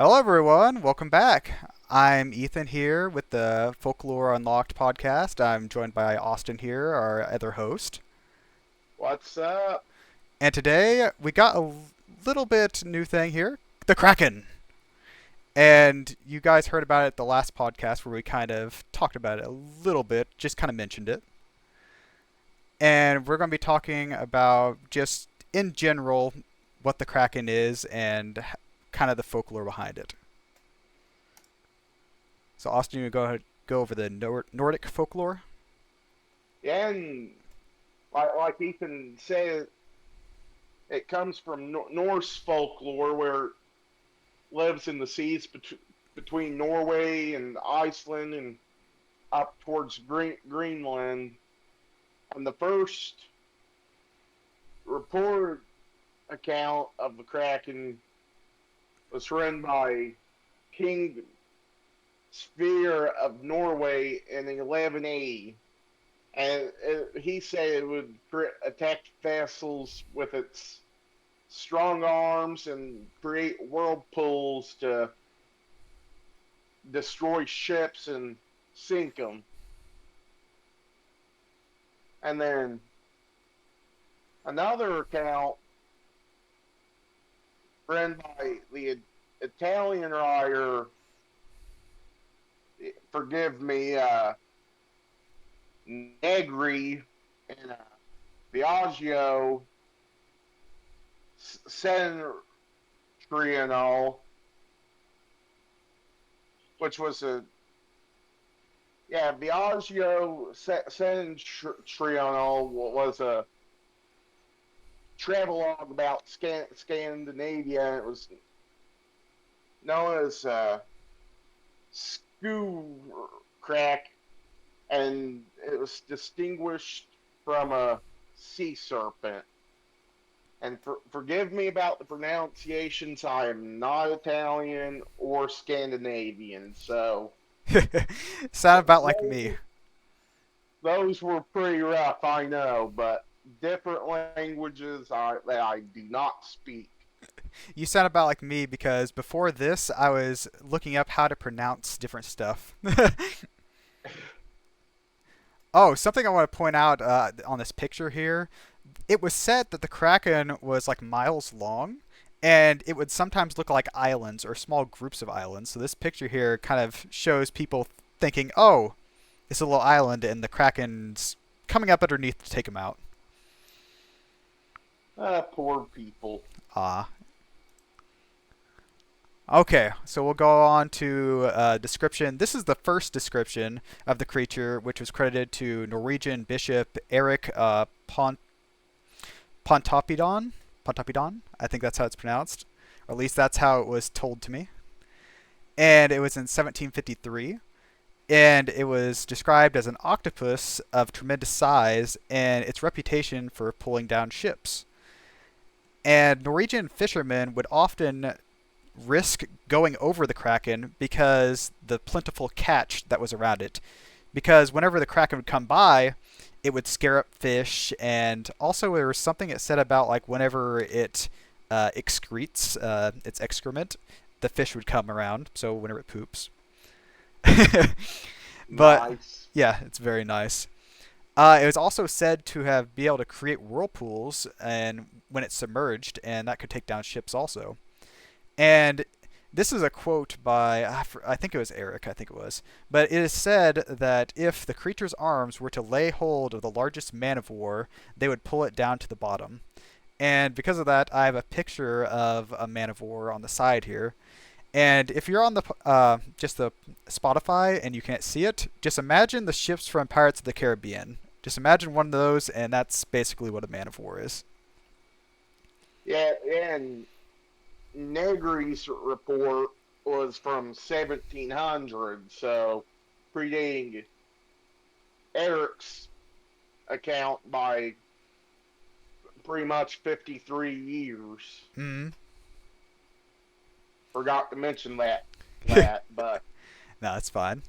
Hello, everyone. Welcome back. I'm Ethan here with the Folklore Unlocked podcast. I'm joined by Austin here, our other host. What's up? And today we got a little bit new thing here, the Kraken. And you guys heard about it the last podcast where we kind of talked about it a little bit, just kind of mentioned it. And we're going to be talking about just in general what the Kraken is and kind of the folklore behind it. So, Austin, you go ahead, go over the Nordic folklore. Yeah, and like Ethan said, it comes from Norse folklore, where it lives in the seas between Norway and Iceland and up towards Greenland. And the first reported account of the Kraken was written by King Sverre of Norway in 1180. And he said it would attack vessels with its strong arms and create whirlpools to destroy ships and sink them. And then another account written by the Italian writer, forgive me, Negri and Biagio Setentriano, which was a Biagio Setentriano was a travelogue about Scandinavia. It was known as Skoo Crack, and it was distinguished from a sea serpent. And forgive me about the pronunciations. I am not Italian or Scandinavian, so Sound about like me. those, those were pretty rough, I know, but different languages that I do not speak. You sound about like me because before this, I was looking up how to pronounce different stuff. Oh, something I want to point out on this picture here. It was said that the Kraken was like miles long, and it would sometimes look like islands or small groups of islands. So this picture here kind of shows people thinking, "Oh, it's a little island, and the Kraken's coming up underneath to take him out." Poor people. Ah. Okay, so we'll go on to description. This is the first description of the creature, which was credited to Norwegian Bishop Eric Pontoppidan. Pontoppidan, I think that's how it's pronounced, or at least that's how it was told to me. And it was in 1753, and it was described as an octopus of tremendous size and its reputation for pulling down ships. And Norwegian fishermen would often risk going over the Kraken because the plentiful catch that was around it. Because whenever the Kraken would come by, it would scare up fish, and also there was something it said about like whenever it excretes its excrement, the fish would come around. So whenever it poops, but Nice. yeah, it's very nice. It was also said to have be able to create whirlpools and when it's submerged, and that could take down ships also. And this is a quote by, I think it was Eric, I think it was. But it is said that if the creature's arms were to lay hold of the largest man of war, they would pull it down to the bottom. And because of that, I have a picture of a man of war on the side here. And if you're on the just the Spotify and you can't see it, just imagine the ships from Pirates of the Caribbean. Just imagine one of those, and that's basically what a man of war is. Yeah, and Negri's report was from 1700, so predating Eric's account by pretty much 53 years. Mm. Forgot to mention that, No, but that's fine.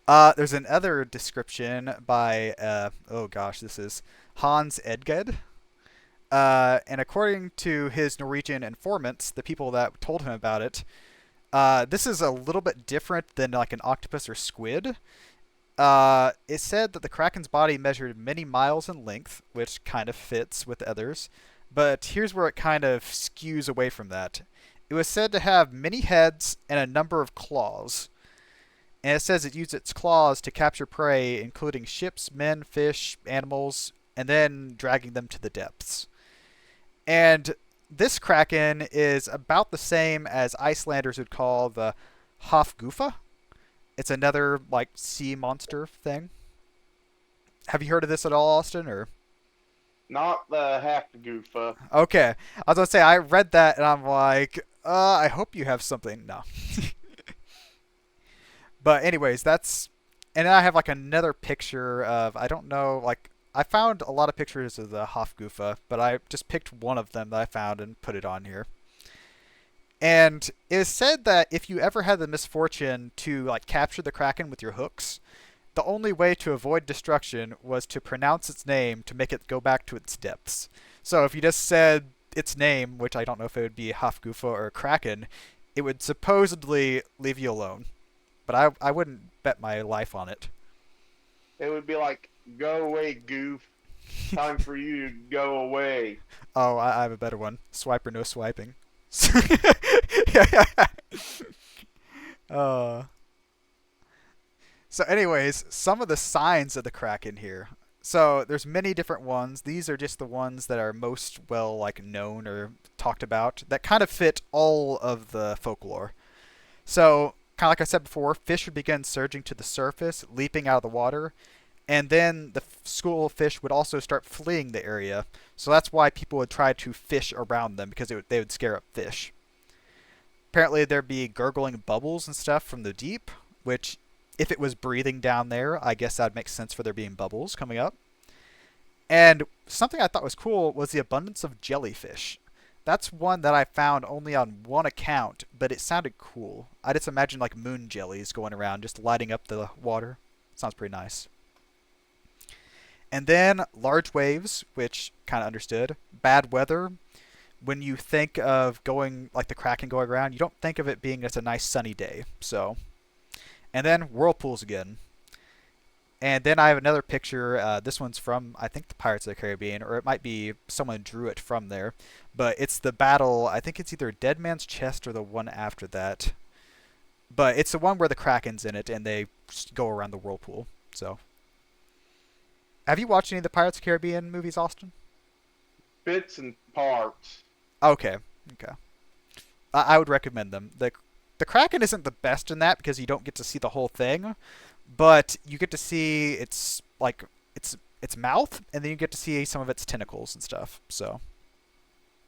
There's another description by, oh gosh, this is Hans Edged. And according to his Norwegian informants, the people that told him about it, This is a little bit different than like an octopus or squid. It said that the Kraken's body measured many miles in length, which kind of fits with others. But here's where it kind of skews away from that. It was said to have many heads and a number of claws. And it says it used its claws to capture prey, including ships, men, fish, animals, and then dragging them to the depths. And this Kraken is about the same as Icelanders would call the Hafgufa. It's another like sea monster thing. Have you heard of this at all, Austin? Or Not the half goofa. okay, I was gonna say I read that and I'm like, I hope you have something. No, but anyways, that's and then I have like another picture of I don't know like I found a lot of pictures of the Hofgufa, but I just picked one of them that I found and put it on here. And it is said that if you ever had the misfortune to like capture the Kraken with your hooks, the only way to avoid destruction was to pronounce its name to make it go back to its depths. So if you just said its name, which I don't know if it would be Hafgufa or Kraken, it would supposedly leave you alone. But I wouldn't bet my life on it. It would be like, go away, goof. Time for you to go away. Oh, I have a better one. Swipe or no swiping. uh, so anyways, some of the signs of the Kraken here. So there's many different ones. These are just the ones that are most well like known or talked about that kind of fit all of the folklore. So kind of like I said before, fish would begin surging to the surface, leaping out of the water, and then the school of fish would also start fleeing the area. So that's why people would try to fish around them because they would scare up fish. Apparently there'd be gurgling bubbles and stuff from the deep, which if it was breathing down there, I guess that makes sense for there being bubbles coming up. And something I thought was cool was the abundance of jellyfish. That's one that I found only on one account, but it sounded cool. I just imagined like moon jellies going around, just lighting up the water. Sounds pretty nice. And then large waves, which kind of understood. Bad weather. When you think of going like the Kraken going around, you don't think of it being just a nice sunny day. So, and then whirlpools again. And then I have another picture. This one's from, I think, the Pirates of the Caribbean, or it might be someone drew it from there. But it's the battle, I think it's either Dead Man's Chest or the one after that. But it's the one where the Kraken's in it and they just go around the whirlpool. So, have you watched any of the Pirates of the Caribbean movies, Austin? Bits and parts. Okay, okay. I would recommend them. The Kraken isn't the best in that because you don't get to see the whole thing, but you get to see its mouth, and then you get to see some of its tentacles and stuff. So,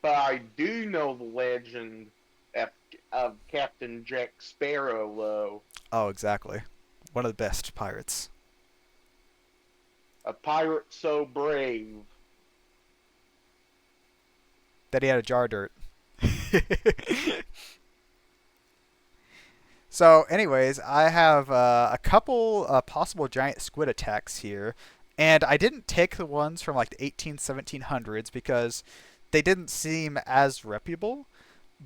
But I do know the legend of, of Captain Jack Sparrow, though. oh, exactly. One of the best pirates. A pirate so brave. That he had a jar of dirt. So, anyways, I have a couple possible giant squid attacks here, and I didn't take the ones from like the 1700s because they didn't seem as reputable.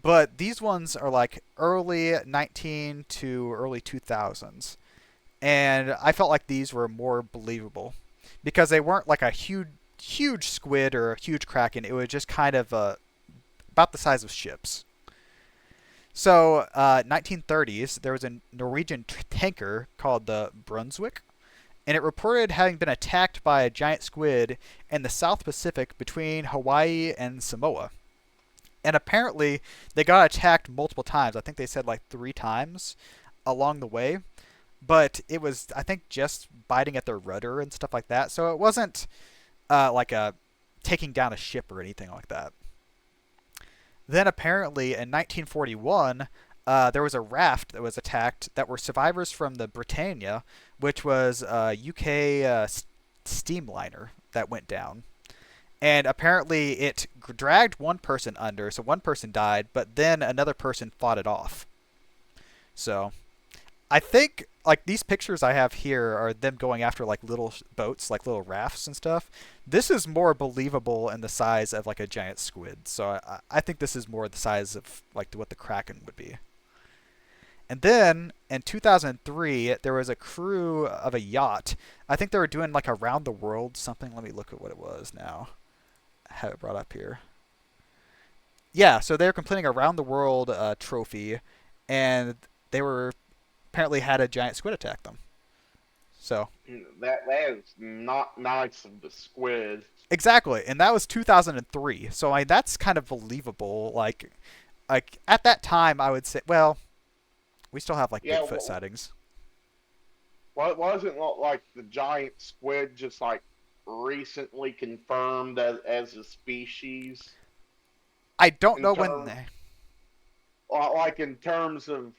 But these ones are like early 19 to early 2000s, and I felt like these were more believable because they weren't like a huge squid or a huge kraken. It was just kind of about the size of ships. So, 1930s, there was a Norwegian tanker called the Brunswick, and it reported having been attacked by a giant squid in the South Pacific between Hawaii and Samoa. And apparently, they got attacked multiple times. I think they said like 3 times along the way. But it was, I think, just biting at their rudder and stuff like that. So it wasn't like a taking down a ship or anything like that. Then apparently in 1941, there was a raft that was attacked that were survivors from the Britannia, which was a UK steamliner that went down. And apparently it dragged one person under, so one person died, but then another person fought it off. So I think like these pictures I have here are them going after like little boats, like little rafts and stuff. This is more believable in the size of like a giant squid. So I think this is more the size of like what the Kraken would be. And then in 2003, there was a crew of a yacht. I think they were doing like around the world something. Let me look at what it was now. I have it brought up here. Yeah, so they were completing a round the world trophy, and they were apparently had a giant squid attack them. So That is not nice of the squid. exactly, and that was 2003. So I mean, that's kind of believable. Like at that time, I would say, well, we still have like Yeah, Bigfoot sightings. what wasn't like the giant squid just like recently confirmed as a species I don't in know when. term like in terms of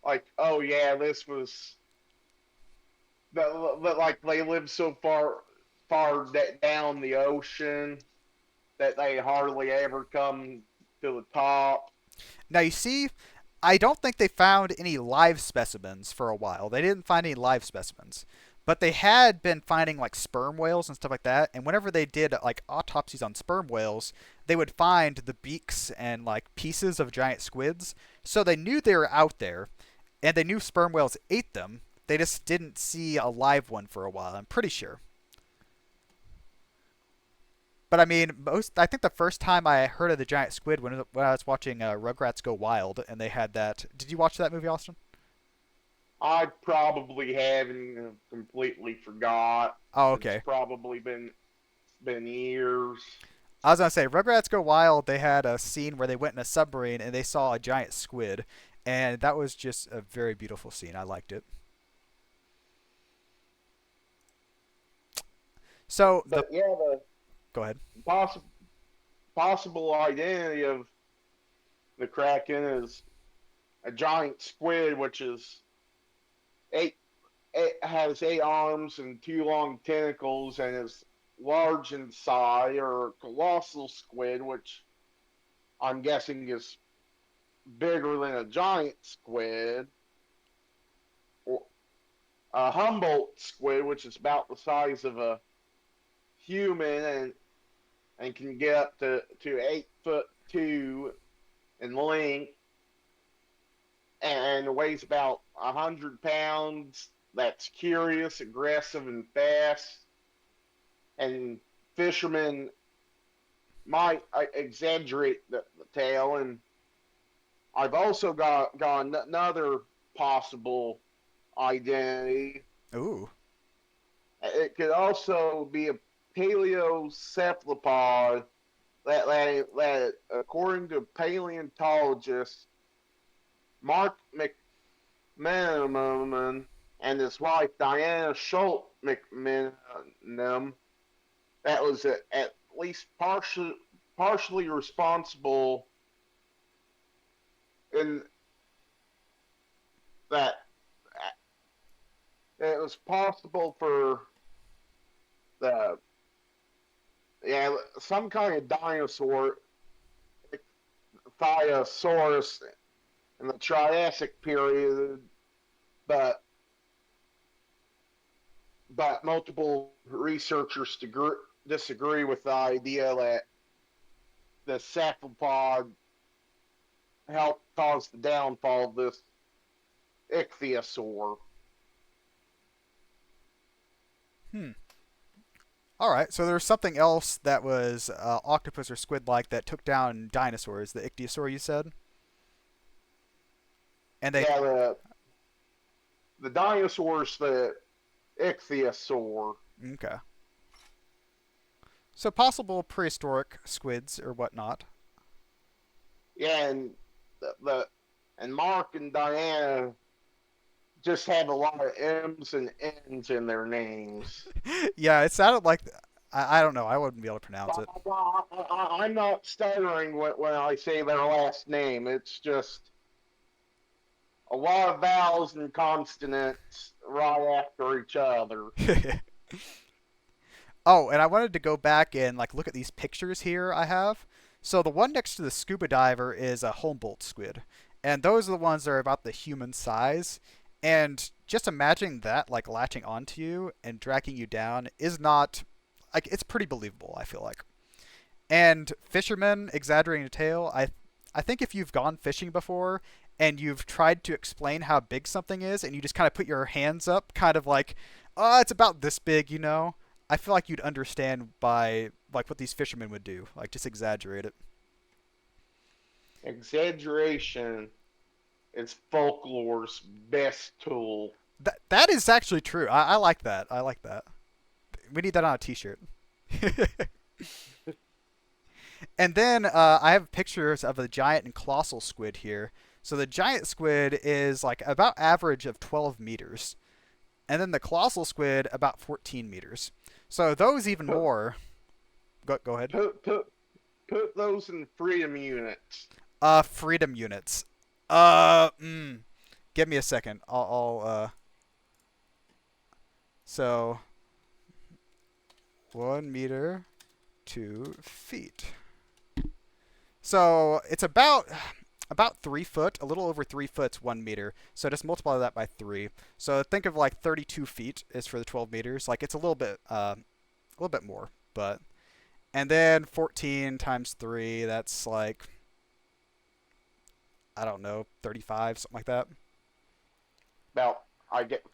like, oh yeah, this was that like they live so far down the ocean that they hardly ever come to the top. Now you see, I don't think they found any live specimens for a while. They didn't find any live specimens, but they had been finding like sperm whales and stuff like that. And whenever they did like autopsies on sperm whales, they would find the beaks and like pieces of giant squids. So they knew they were out there, and they knew sperm whales ate them. They just didn't see a live one for a while. I'm pretty sure. But I mean, most I think the first time I heard of the giant squid when I was watching Rugrats Go Wild, and they had that. Did you watch that movie, Austin? I probably haven't completely forgot. Oh, It's okay. probably been years. I was gonna say Rugrats Go Wild. They had a scene where they went in a submarine and they saw a giant squid, and that was just a very beautiful scene. I liked it. So the But yeah, the go ahead. possible possible identity of the Kraken is a giant squid, which is eight, it has 8 arms and 2 long tentacles, and is large in size, or a colossal squid, which I'm guessing is bigger than a giant squid, or a Humboldt squid, which is about the size of a human and can get up to 8'2" in length and weighs about 100 pounds. That's curious, aggressive, and fast. And fishermen might exaggerate the tail. And I've also got another possible identity. Ooh. It could also be a paleocephalopod that according to paleontologist Mark McMenamin and his wife Diana Schultz McMenamin, that was at least partially responsible in that it was possible for the yeah some kind of dinosaur, Thiosaurus, in the Triassic period, but multiple researchers disagree with the idea that the cephalopod helped cause the downfall of this ichthyosaur. Hmm. All right. So there's something else that was octopus or squid-like that took down dinosaurs. The ichthyosaur, you said, and they Yeah, the dinosaurs, the ichthyosaur. okay. So possible prehistoric squids or whatnot. Yeah, and the and Mark and Diana just have a lot of M's and N's in their names. Yeah, it sounded like I don't know. I wouldn't be able to pronounce it. I'm not stuttering when I say their last name. It's just a lot of vowels and consonants right after each other. Oh, and I wanted to go back and like look at these pictures here I have. So the one next to the scuba diver is a Humboldt squid, and those are the ones that are about the human size. And just imagine that like latching onto you and dragging you down is not like it's pretty believable. I feel like. And fishermen exaggerating the tail. I think if you've gone fishing before and you've tried to explain how big something is, and you just kind of put your hands up, kind of like, oh, it's about this big, you know. I feel like you'd understand by like what these fishermen would do, like just exaggerate it. Exaggeration is folklore's best tool. That is actually true. I like that. I like that. We need that on a T-shirt. And then I have pictures of a giant and colossal squid here. So the giant squid is like about average of 12 meters, and then the colossal squid about 14 meters. So those even Put more. Go ahead. put put put those in freedom units. Freedom units. Uh, mm, Give me a second. So 1 meter, 2 feet. So it's about 3 foot, a little over 3 foot's 1 meter. So just multiply that by three. So think of like 32 feet is for the 12 meters. Like it's a little bit more, but and then 14 times three, that's like I don't know, 35, something like that. About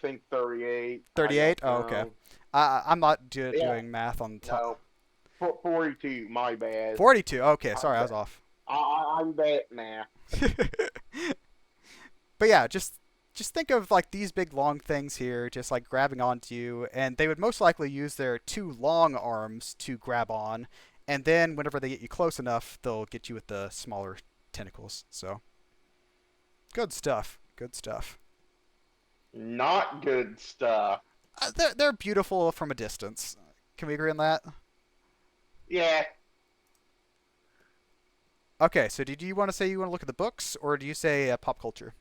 think 38. I 38. don't Oh, okay. know. I'm not Yeah, doing math on top. no, 42. My bad. 42. Okay, I'm sorry, I was bad. off. I'm bad now. But yeah, just think of like these big long things here, just like grabbing onto you, and they would most likely use their two long arms to grab on, and then whenever they get you close enough, they'll get you with the smaller tentacles. So good stuff. Good stuff. Not good stuff. They're beautiful from a distance. Can we agree on that? Yeah, Okay, so did you want to say you want to look at the books, or do you say pop culture?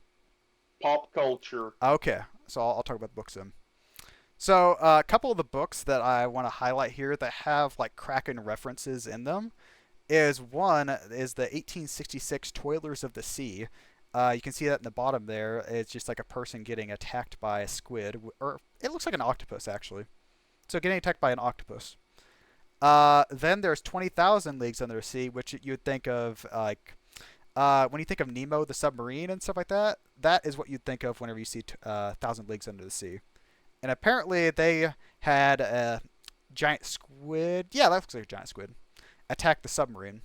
pop culture. Okay, so I'll talk about the books then. So a couple of the books that I want to highlight here that have like Kraken references in them is one is the 1866 Toilers of the Sea. You can see that in the bottom there. It's just like a person getting attacked by a squid, or it looks like an octopus actually. So getting attacked by an octopus. Then there's 20,000 Leagues Under the Sea, which you would think of like when you think of Nemo the submarine and stuff like that. That is what you'd think of whenever you see Thousand Leagues Under the Sea. And apparently they had a giant squid. Yeah, that looks like a giant squid. Attack the submarine.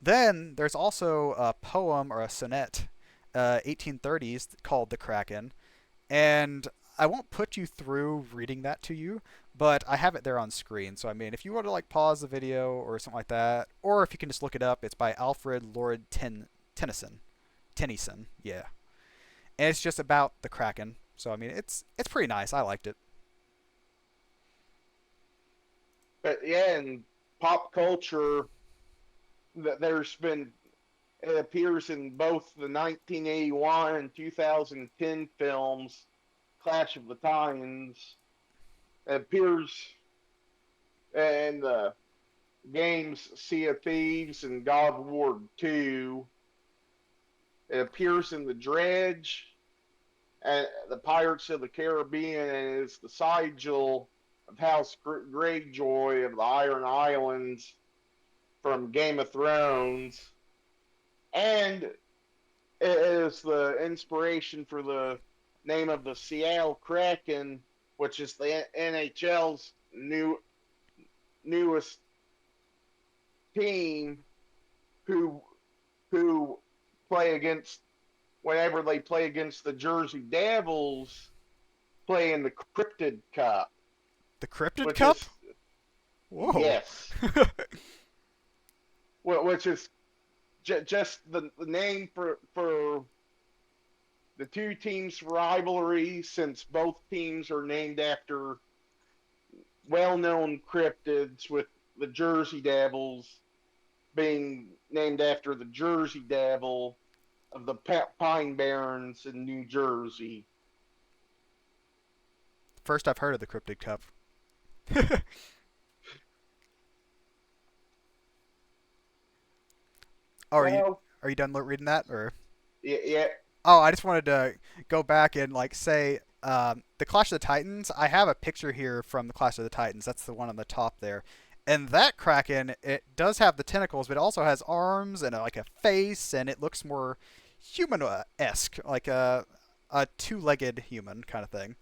Then there's also a poem or a sonnet, 1830s, called "The Kraken," and I won't put you through reading that to you, but I have it there on screen. So I mean, if you want to like pause the video or something like that, or if you can just look it up, it's by Alfred Lord Tennyson. Tennyson, yeah, and it's just about the Kraken. So I mean, it's pretty nice. I liked it. But yeah, in pop culture, there's been it appears in both the 1981 and 2010 films, Clash of the Titans. It appears in the games Sea of Thieves and God of War 2. It appears in the Dredge and the Pirates of the Caribbean, and is the sigil of House Greyjoy of the Iron Islands from Game of Thrones, and it is the inspiration for the name of the Seattle Kraken, which is the NHL's newest team, who who play against whenever they play against the Jersey Devils, play in the Cryptid Cup, The Cryptid which Cup? is Whoa. yes, which is just the name for the two teams' rivalry, since both teams are named after well-known cryptids, with the Jersey Devils being named after the Jersey Devil of the Pine Barrens in New Jersey. First I've heard of the Cryptid Cup. Oh, Well, are you done reading that or? yeah, Oh, I just wanted to go back and like say the Clash of the Titans. I have a picture here from the Clash of the Titans. That's the one on the top there. And that Kraken, it does have the tentacles, but it also has arms and like a face, and it looks more human-esque, like a two-legged human kind of thing.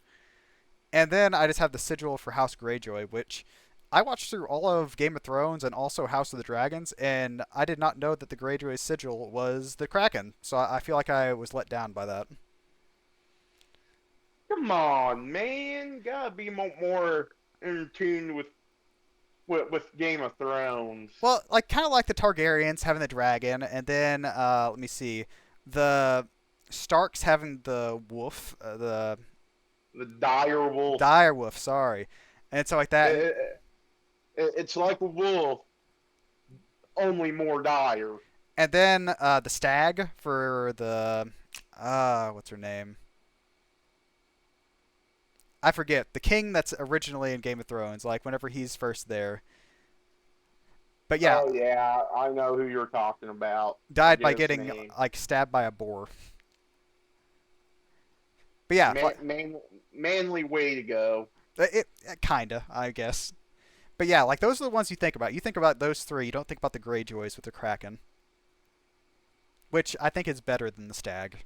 And then I just have the sigil for House Greyjoy, which I watched through all of Game of Thrones and also House of the Dragons, and I did not know that the Greyjoy sigil was the Kraken. So I feel like I was let down by that. Come on, man. Gotta be more in tune with Game of Thrones. Well, like kind of like the Targaryens having the dragon, and then let me see, the Starks having the wolf, the The dire wolf. dire wolf. Sorry, and so like that, It's like a wolf, only more dire. and then the stag for the what's her name? I forget the king that's originally in Game of Thrones. Like whenever he's first there, but yeah, Oh yeah, I know who you're talking about. died by Forget his getting name. like stabbed by a boar. But yeah, Man, manly way to go. it kinda, I guess. But yeah, like those are the ones you think about. You think about those three. You don't think about the Greyjoys with the Kraken, which I think is better than the Stag.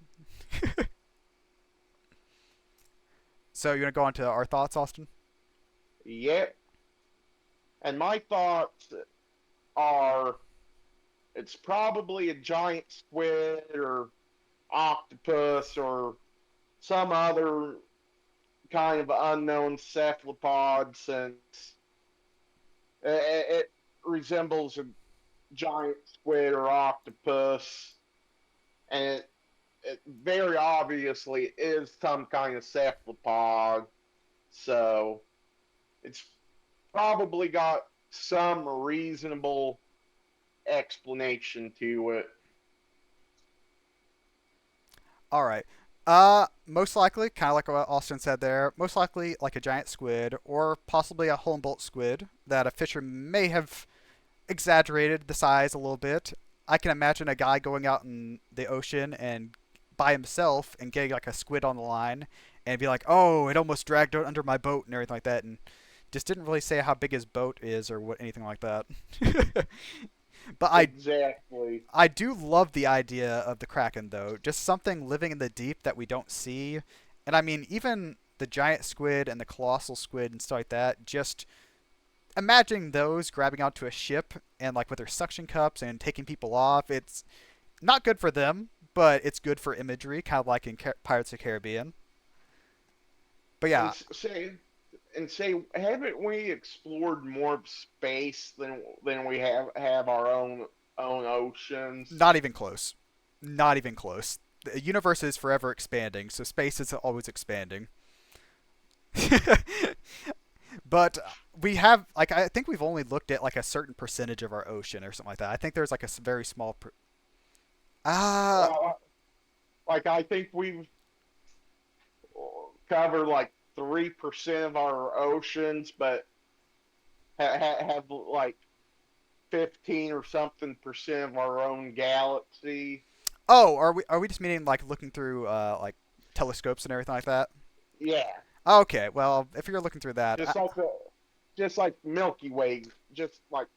So you want to go on to our thoughts, Austin? Yep. And my thoughts are, it's probably a giant squid or octopus or some other kind of unknown cephalopod, since it resembles a giant squid or octopus, and it very obviously is some kind of cephalopod. So it's probably got some reasonable explanation to it. All right. Most likely, kind of like what Austin said there, most likely like a giant squid or possibly a hole and bolt squid that a fisher may have exaggerated the size a little bit. I can imagine a guy going out in the ocean and by himself and getting like a squid on the line and be like, "Oh, it almost dragged out under my boat" and everything like that, and just didn't really say how big his boat is or what anything like that. But Exactly. I do love the idea of the Kraken though, just something living in the deep that we don't see. And I mean, even the giant squid and the colossal squid and stuff like that, just imagining those grabbing onto a ship and like with their suction cups and taking people off, it's not good for them, but it's good for imagery, kind of like in Pirates of the Caribbean. But And yeah, say, haven't we explored more of space than we have our own oceans? not even close. Not even close. The universe is forever expanding, so space is always expanding. But we have like I think we've only looked at like a certain percentage of our ocean or something like that. I think there's like a very small ah Like I think we've covered like 3% of our oceans, but have like 15 or something percent of our own galaxy. oh, are we just meaning like looking through like telescopes and everything like that? Yeah, Okay, well, if you're looking through that, just like just like Milky Way. Just like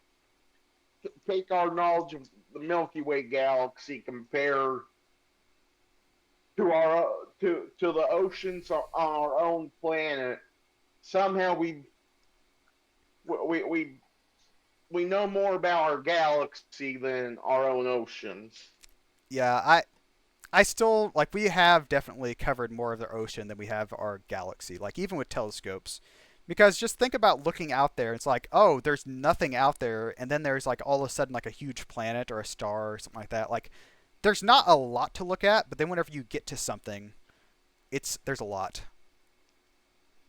take our knowledge of the Milky Way galaxy, compare to the oceans on our own planet. Somehow we we we know more about our galaxy than our own oceans. yeah, I still like we have definitely covered more of the ocean than we have our galaxy. Like even with telescopes, because just think about looking out there. It's like, oh, there's nothing out there, and then there's like all of a sudden like a huge planet or a star or something like that. Like there's not a lot to look at, but then whenever you get to something, it's there's a lot.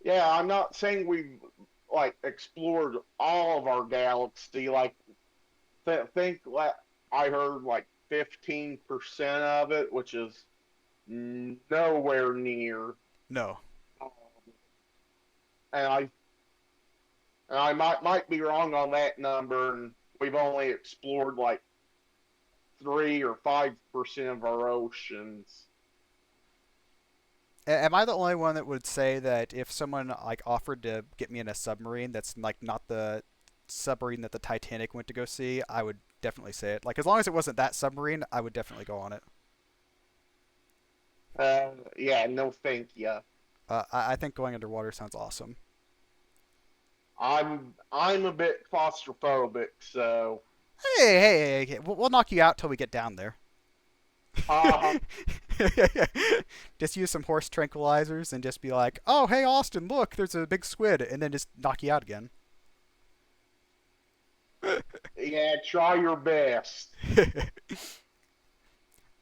Yeah, I'm not saying we've like explored all of our galaxy. Like think I heard like 15% of it, which is nowhere near. No. Um, and I might be wrong on that number, and we've only explored like 3 or 5% of our oceans. Am I the only one that would say that if someone like offered to get me in a submarine that's like not the submarine that the Titanic went to go see, I would definitely say it. Like as long as it wasn't that submarine, I would definitely go on it. Yeah, no thank you. I think going underwater sounds awesome. I'm a bit claustrophobic, so Hey, we'll knock you out till we get down there. uh, Just use some horse tranquilizers and just be like, "Oh, hey Austin, look, there's a big squid," and then just knock you out again. yeah, try your best.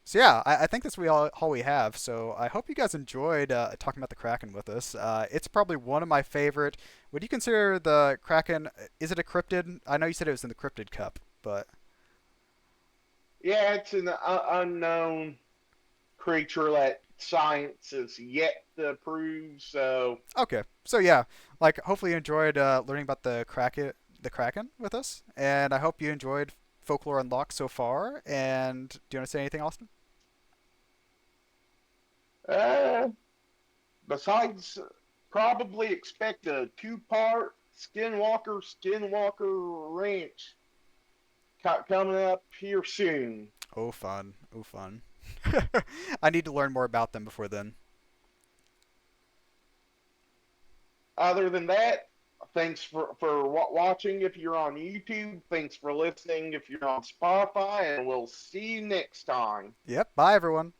So yeah, I think that's all we have. So I hope you guys enjoyed talking about the Kraken with us. It's probably one of my favorite. Would you consider the Kraken? Is it a cryptid? I know you said it was in the cryptid cup, but Yeah, it's an unknown creature that science is yet to prove. So, okay. So yeah, like hopefully you enjoyed learning about the Kraken with us, and I hope you enjoyed Folklore Unlocked so far. And do you want to say anything, Austin? uh, besides, probably expect a two-part Skinwalker Ranch coming up here soon. Oh fun, oh fun. I need to learn more about them before then. Other than that, thanks for watching if you're on YouTube. Thanks for listening if you're on Spotify, and we'll see you next time. Yep. Bye everyone.